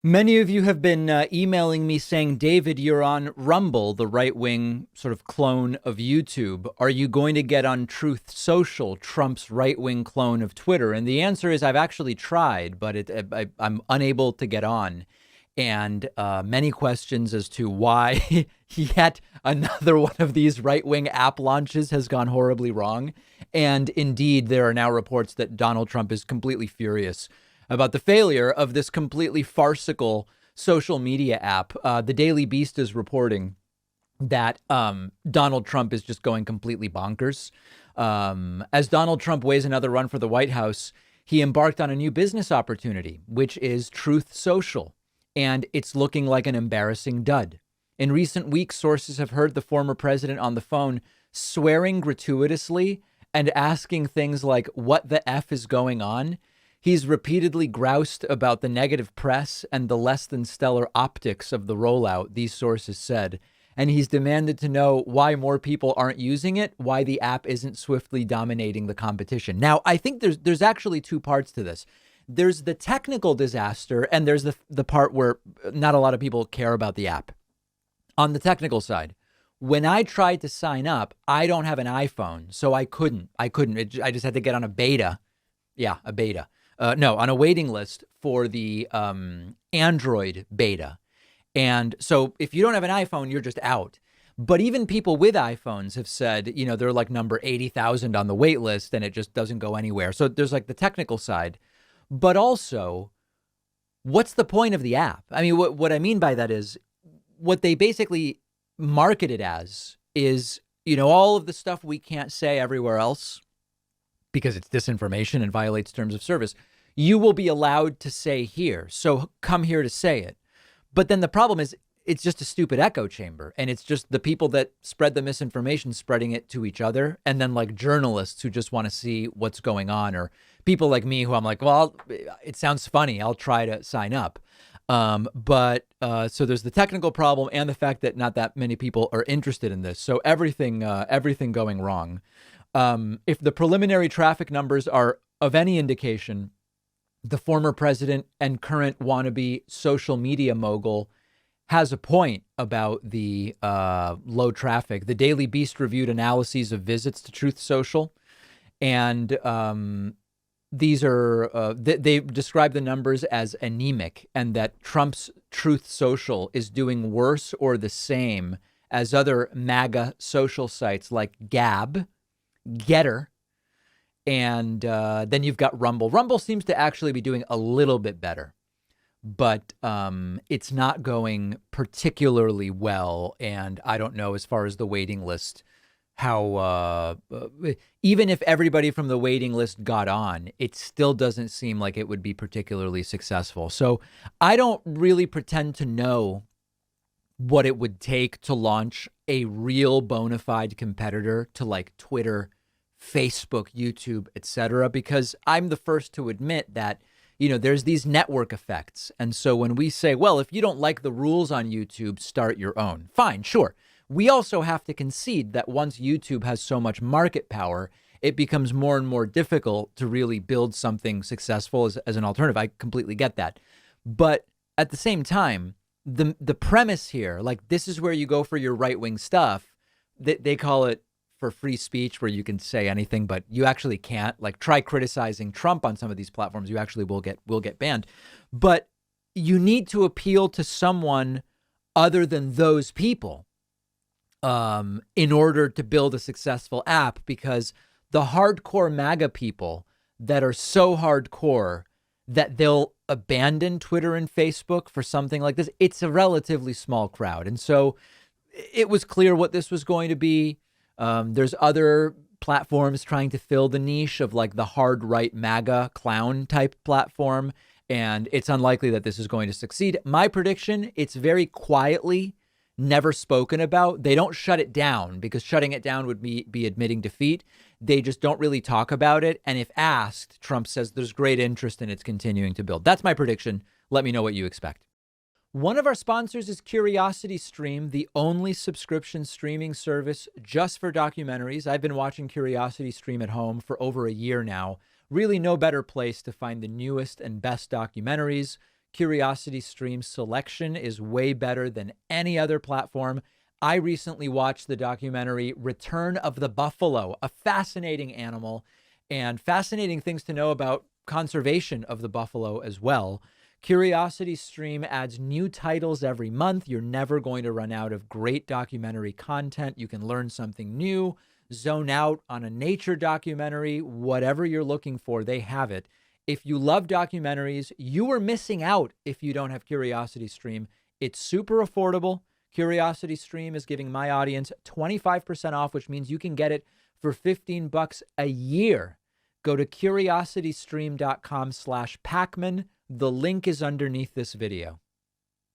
Many of you have been emailing me saying, David, you're on Rumble, the right wing sort of clone of YouTube. Are you going to get on Truth Social, Trump's right wing clone of Twitter? And the answer is I've actually tried, but I'm unable to get on. And many questions as to why yet another one of these right wing app launches has gone horribly wrong. And indeed, there are now reports that Donald Trump is completely furious about the failure of this completely farcical social media app. The Daily Beast is reporting that Donald Trump is just going completely bonkers. As Donald Trump weighs another run for the White House, he embarked on a new business opportunity, which is Truth Social, and it's looking like an embarrassing dud. In recent weeks, sources have heard the former president on the phone swearing gratuitously and asking things like, what the F is going on? He's repeatedly groused about the negative press and the less than stellar optics of the rollout, these sources said. And he's demanded to know why more people aren't using it, why the app isn't swiftly dominating the competition. Now, I think there's actually two parts to this. There's the technical disaster, and there's the part where not a lot of people care about the app. On the technical side, when I tried to sign up, I don't have an iPhone, so I couldn't. I just had to get on a beta. Yeah, a beta. No, on a waiting list for the Android beta. And so if you don't have an iPhone, you're just out. But even people with iPhones have said, they're like number 80,000 on the wait list and it just doesn't go anywhere. So there's like the technical side, but also what's the point of the app? I mean, what I mean by that is what they basically market it as is, all of the stuff we can't say everywhere else because it's disinformation and violates terms of service, you will be allowed to say here. So come here to say it. But then the problem is it's just a stupid echo chamber. And it's just the people that spread the misinformation spreading it to each other. And then like journalists who just want to see what's going on, or people like me who I'm like, well, it sounds funny, I'll try to sign up. So there's the technical problem and the fact that not that many people are interested in this. So everything going wrong. If the preliminary traffic numbers are of any indication, the former president and current wannabe social media mogul has a point about the low traffic. The Daily Beast reviewed analyses of visits to Truth Social, and these are they describe the numbers as anemic, and that Trump's Truth Social is doing worse or the same as other MAGA social sites like Gab, Getter, and then you've got Rumble. Rumble seems to actually be doing a little bit better, but it's not going particularly well. And I don't know, as far as the waiting list, how even if everybody from the waiting list got on, it still doesn't seem like it would be particularly successful. So I don't really pretend to know what it would take to launch a real bona fide competitor to like Twitter, Facebook, YouTube, etc., because I'm the first to admit that, there's these network effects. And so when we say, well, if you don't like the rules on YouTube, start your own. Fine, sure. We also have to concede that once YouTube has so much market power, it becomes more and more difficult to really build something successful as an alternative. I completely get that. But at the same time, the premise here, like this is where you go for your right wing stuff. They call it for free speech, where you can say anything, but you actually can't. Like try criticizing Trump on some of these platforms, you actually will get banned. But you need to appeal to someone other than those people in order to build a successful app, because the hardcore MAGA people that are so hardcore that they'll abandon Twitter and Facebook for something like this, it's a relatively small crowd. And so it was clear what this was going to be. There's other platforms trying to fill the niche of like the hard right MAGA clown type platform, and it's unlikely that this is going to succeed. My prediction, it's very quietly never spoken about. They don't shut it down, because shutting it down would be admitting defeat. They just don't really talk about it. And if asked, Trump says there's great interest in its continuing to build. That's my prediction. Let me know what you expect. One of our sponsors is CuriosityStream, the only subscription streaming service just for documentaries. I've been watching CuriosityStream at home for over a year now. Really no better place to find the newest and best documentaries. CuriosityStream's selection is way better than any other platform. I recently watched the documentary Return of the Buffalo, a fascinating animal and fascinating things to know about conservation of the buffalo as well. CuriosityStream adds new titles every month. You're never going to run out of great documentary content. You can learn something new, zone out on a nature documentary, whatever you're looking for, they have it. If you love documentaries, you are missing out if you don't have CuriosityStream. It's super affordable. CuriosityStream is giving my audience 25% off, which means you can get it for $15 a year. Go to curiositystream.com/Pacman. The link is underneath this video.